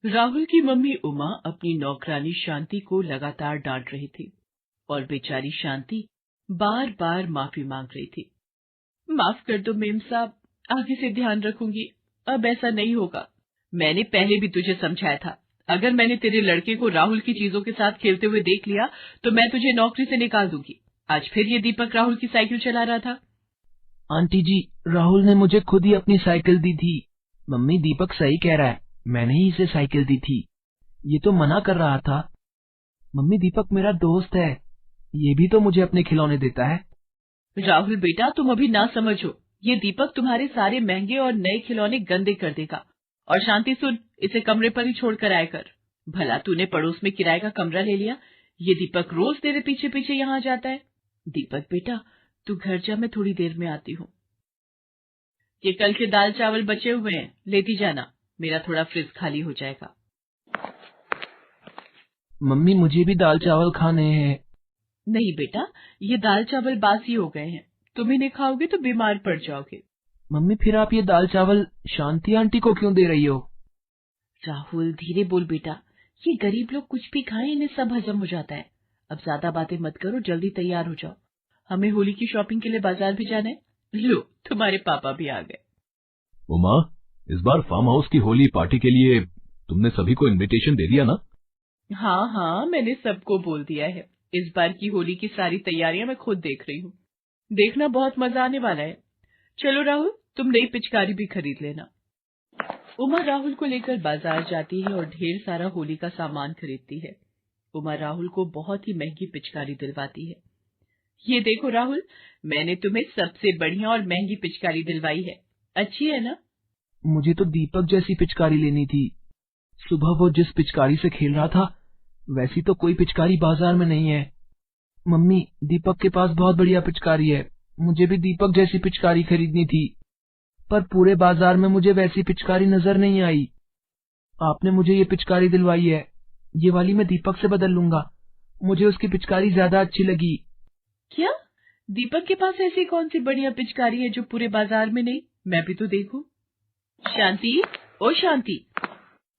राहुल की मम्मी उमा अपनी नौकरानी शांति को लगातार डांट रही थी और बेचारी शांति बार बार माफी मांग रही थी। माफ कर दो मेम साहब, आगे से ध्यान रखूंगी, अब ऐसा नहीं होगा। मैंने पहले भी तुझे समझाया था, अगर मैंने तेरे लड़के को राहुल की चीजों के साथ खेलते हुए देख लिया तो मैं तुझे नौकरी से निकाल दूंगी। आज फिर ये दीपक राहुल की साइकिल चला रहा था। आंटी जी, राहुल ने मुझे खुद ही अपनी साइकिल दी थी। मम्मी, दीपक सही कह रहा है, मैंने ही इसे साइकिल दी थी। ये तो मना कर रहा था। मम्मी, दीपक मेरा दोस्त है, ये भी तो मुझे अपने खिलौने देता है। राहुल बेटा, तुम अभी ना समझो, ये दीपक तुम्हारे सारे महंगे और नए खिलौने गंदे कर देगा। और शांति सुन, इसे कमरे पर ही छोड़ कर आया कर। भला तूने पड़ोस में किराए का कमरा ले लिया, ये दीपक रोज तेरे पीछे पीछे यहाँ जाता है। दीपक बेटा, तू घर जा, मैं थोड़ी देर में आती हूँ। ये कल के दाल चावल बचे हुए हैं, लेती जाना, मेरा थोड़ा फ्रिज खाली हो जाएगा। मम्मी, मुझे भी दाल चावल खाने हैं। नहीं बेटा, ये दाल चावल बासी हो गए हैं, तुम इन्हें खाओगे तो बीमार पड़ जाओगे। मम्मी, फिर आप ये दाल चावल शांति आंटी को क्यों दे रही हो? राहुल धीरे बोल बेटा, ये गरीब लोग कुछ भी खाएं, इन्हें सब हजम हो जाता है। अब ज्यादा बातें मत करो, जल्दी तैयार हो जाओ, हमें होली की शॉपिंग के लिए बाजार भी जाना है। लो, तुम्हारे पापा भी आ गए। उमा, इस बार फार्म हाउस की होली पार्टी के लिए तुमने सभी को इनविटेशन दे दिया ना? हाँ हाँ, मैंने सबको बोल दिया है। इस बार की होली की सारी तैयारियां मैं खुद देख रही हूँ। देखना, बहुत मजा आने वाला है। चलो राहुल, तुम नई पिचकारी भी खरीद लेना। उमा राहुल को लेकर बाजार जाती है और ढेर सारा होली का सामान खरीदती है। उमा राहुल को बहुत ही महंगी पिचकारी दिलवाती है। ये देखो राहुल, मैंने तुम्हें सबसे बढ़िया और महंगी पिचकारी दिलवाई है, अच्छी है ना? मुझे तो दीपक जैसी पिचकारी लेनी थी। सुबह वो जिस पिचकारी से खेल रहा था, वैसी तो कोई पिचकारी बाजार में नहीं है। मम्मी, दीपक के पास बहुत बढ़िया पिचकारी है, मुझे भी दीपक जैसी पिचकारी खरीदनी थी, पर पूरे बाजार में मुझे वैसी पिचकारी नजर नहीं आई। आपने मुझे ये पिचकारी दिलवाई है, ये वाली मैं दीपक से बदल लूंगा, मुझे उसकी पिचकारी ज्यादा अच्छी लगी। क्या? दीपक के पास ऐसी कौन सी बढ़िया पिचकारी है जो पूरे बाजार में नहीं? मैं भी तो देखूं। शांति, ओ शांति,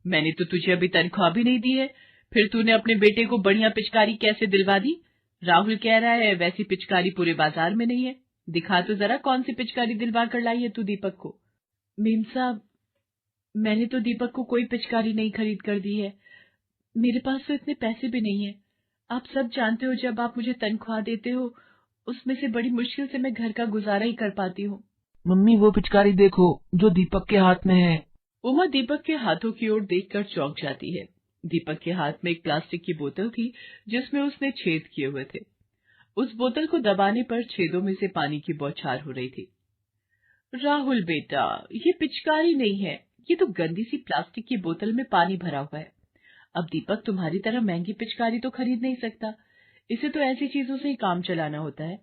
मैंने तो तुझे अभी तनख्वाह भी नहीं दी है, फिर तूने अपने बेटे को बढ़िया पिचकारी कैसे दिलवा दी? राहुल कह रहा है वैसी पिचकारी पूरे बाजार में नहीं है। दिखा तो जरा, कौन सी पिचकारी दिलवा कर लाई है तू दीपक को? मेम साहब, मैंने तो दीपक को कोई पिचकारी नहीं खरीद कर दी है, मेरे पास तो इतने पैसे भी नहीं है। आप सब जानते हो, जब आप मुझे तनख्वाह देते हो उसमें से बड़ी मुश्किल से मैं घर का गुजारा ही कर पाती हूँ। मम्मी, वो पिचकारी देखो जो दीपक के हाथ में है। उमा दीपक के हाथों की ओर देखकर चौंक जाती है। दीपक के हाथ में एक प्लास्टिक की बोतल थी जिसमें उसने छेद किए हुए थे। उस बोतल को दबाने पर छेदों में से पानी की बौछार हो रही थी। राहुल बेटा, ये पिचकारी नहीं है, ये तो गंदी सी प्लास्टिक की बोतल में पानी भरा हुआ है। अब दीपक तुम्हारी तरह महंगी पिचकारी तो खरीद नहीं सकता, इसे तो ऐसी चीजों से ही काम चलाना होता है।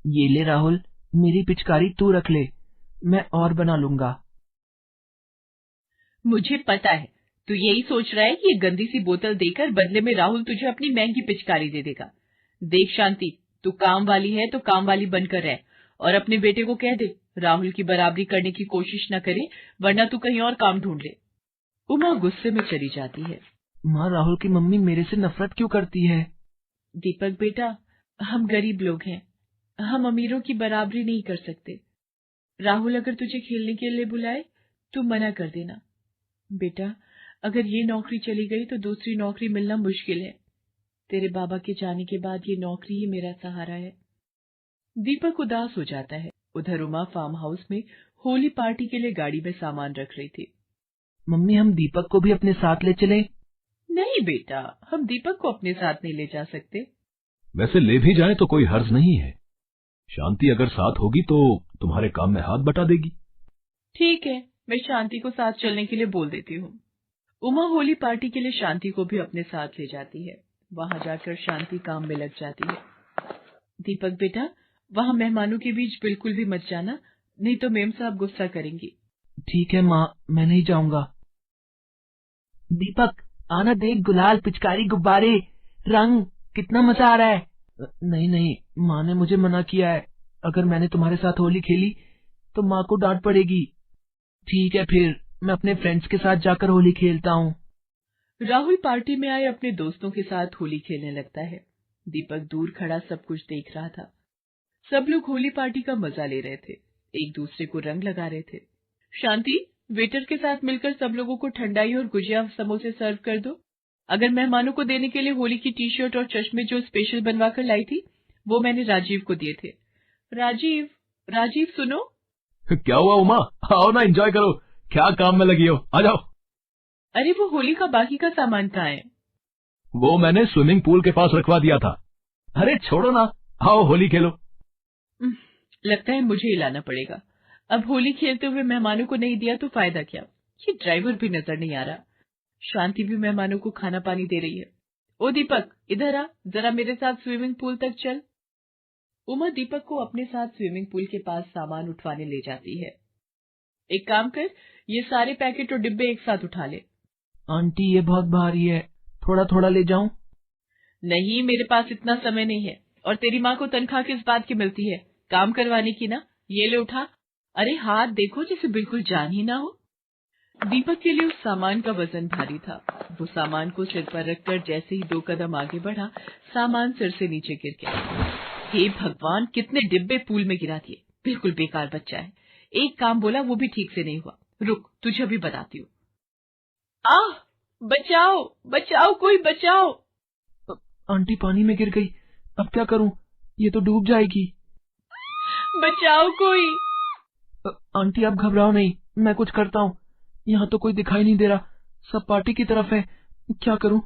ये ले राहुल, मेरी पिचकारी तू रख ले, मैं और बना लूंगा। मुझे पता है, तू यही सोच रहा है कि ये गंदी सी बोतल देकर बदले में राहुल तुझे अपनी महंगी पिचकारी दे देगा। देख शांति, तू काम वाली है तो काम वाली बनकर रह, और अपने बेटे को कह दे राहुल की बराबरी करने की कोशिश न करे, वरना तू कहीं और काम ढूंढ ले। उमा गुस्से में चली जाती है। माँ, राहुल की मम्मी मेरे से नफरत क्यों करती है? दीपक बेटा, हम गरीब लोग हैं, हम अमीरों की बराबरी नहीं कर सकते। राहुल अगर तुझे खेलने के लिए बुलाए तो मना कर देना। बेटा, अगर ये नौकरी चली गई तो दूसरी नौकरी मिलना मुश्किल है। तेरे बाबा के जाने के बाद ये नौकरी ही मेरा सहारा है। दीपक उदास हो जाता है। उधर उमा फार्म हाउस में होली पार्टी के लिए गाड़ी में सामान रख रही थी। मम्मी, हम दीपक को भी अपने साथ ले चले? नहीं बेटा, हम दीपक को अपने साथ नहीं ले जा सकते। वैसे ले भी जाए तो कोई हर्ज नहीं है। शांति अगर साथ होगी तो तुम्हारे काम में हाथ बटा देगी। ठीक है, मैं शांति को साथ चलने के लिए बोल देती हूँ। उमा होली पार्टी के लिए शांति को भी अपने साथ ले जाती है। वहां जाकर शांति काम में लग जाती है। दीपक बेटा, वहां मेहमानों के बीच बिल्कुल भी मत जाना, नहीं तो मेम साहब गुस्सा करेंगी। ठीक है माँ, मैं नहीं जाऊंगा। दीपक, आना देख, गुलाल, पिचकारी, गुब्बारे, रंग, कितना मजा आ रहा है। नहीं नहीं, माँ ने मुझे मना किया है, अगर मैंने तुम्हारे साथ होली खेली तो माँ को डांट पड़ेगी। ठीक है, फिर मैं अपने फ्रेंड्स के साथ जाकर होली खेलता हूँ। राहुल पार्टी में आए अपने दोस्तों के साथ होली खेलने लगता है। दीपक दूर खड़ा सब कुछ देख रहा था। सब लोग होली पार्टी का मजा ले रहे थे, एक दूसरे को रंग लगा रहे थे। शांति, वेटर के साथ मिलकर सब लोगों को ठंडाई और गुजिया समोसे सर्व कर दो। अगर मेहमानों को देने के लिए होली की टी शर्ट और चश्मे जो स्पेशल बनवा कर लाई थी, वो मैंने राजीव को दिए थे। राजीव, राजीव सुनो। क्या हुआ उमा? आओ ना, एंजॉय करो। क्या काम में लगी हो? आ जाओ। अरे वो होली का बाकी का सामान कहाँ है? वो मैंने स्विमिंग पूल के पास रखवा दिया था। अरे छोड़ो ना, आओ होली खेलो। लगता है मुझे ही लाना पड़ेगा। अब होली खेलते हुए मेहमानों को नहीं दिया तो फायदा क्या? ये ड्राइवर भी नजर नहीं आ रहा। शांति भी मेहमानों को खाना पानी दे रही है। ओ दीपक, इधर आ, जरा मेरे साथ स्विमिंग पूल तक चल। उमा दीपक को अपने साथ स्विमिंग पूल के पास सामान उठवाने ले जाती है। एक काम कर, ये सारे पैकेट और डिब्बे एक साथ उठा ले। आंटी ये बहुत भारी है, थोड़ा थोड़ा ले जाऊं? नहीं, मेरे पास इतना समय नहीं है। और तेरी माँ को तनख्वाह किस बात की मिलती है? काम करवाने की ना। ये ले उठा। अरे हाथ देखो, जैसे बिल्कुल जान ही ना हो। दीपक के लिए उस सामान का वजन भारी था। वो सामान को सिर पर रखकर जैसे ही 2 कदम आगे बढ़ा, सामान सिर से नीचे गिर गया। हे भगवान, कितने डिब्बे पूल में गिरा दिए। बिल्कुल बेकार बच्चा है। एक काम बोला वो भी ठीक से नहीं हुआ। रुक, तुझे भी बताती हूँ। आह, बचाओ बचाओ, कोई बचाओ। आंटी पानी में गिर गई, अब क्या करूं? ये तो डूब जाएगी। बचाओ कोई। आंटी आप घबराओ नहीं, मैं कुछ करता हूँ। यहाँ तो कोई दिखाई नहीं दे रहा, सब पार्टी की तरफ है, क्या करूं?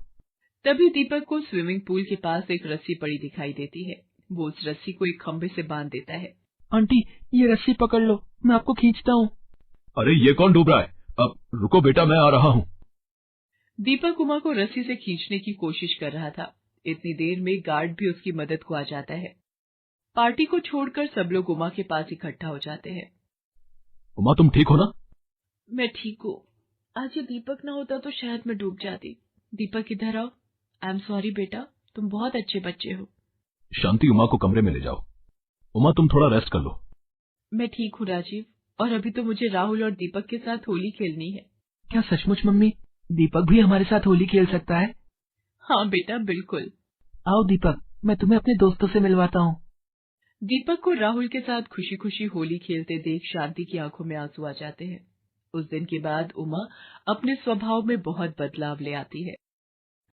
तभी दीपक को स्विमिंग पूल के पास एक रस्सी पड़ी दिखाई देती है। वो उस रस्सी को एक खंभे से बांध देता है। आंटी ये रस्सी पकड़ लो, मैं आपको खींचता हूँ। अरे ये कौन डूब रहा है? अब रुको बेटा, मैं आ रहा हूँ। दीपक उमा को रस्सी से खींचने की कोशिश कर रहा था। इतनी देर में गार्ड भी उसकी मदद को आ जाता है। पार्टी को छोड़कर सब लोग उमा के पास इकट्ठा हो जाते हैं। उमा तुम ठीक हो ना? मैं ठीक हूँ। आज ये दीपक ना होता तो शायद मैं डूब जाती। दीपक इधर आओ। आई एम सॉरी बेटा, तुम बहुत अच्छे बच्चे हो। शांति, उमा को कमरे में ले जाओ। उमा तुम थोड़ा रेस्ट कर लो। मैं ठीक हूँ राजीव, और अभी तो मुझे राहुल और दीपक के साथ होली खेलनी है। क्या सचमुच मम्मी? दीपक भी हमारे साथ होली खेल सकता है? हाँ बेटा, बिल्कुल। आओ दीपक, मैं तुम्हें अपने दोस्तों से मिलवाता हूँ। दीपक को राहुल के साथ खुशी खुशी होली खेलते देख शांति की आंखों में आंसू आ जाते हैं। उस दिन के बाद उमा अपने स्वभाव में बहुत बदलाव ले आती है।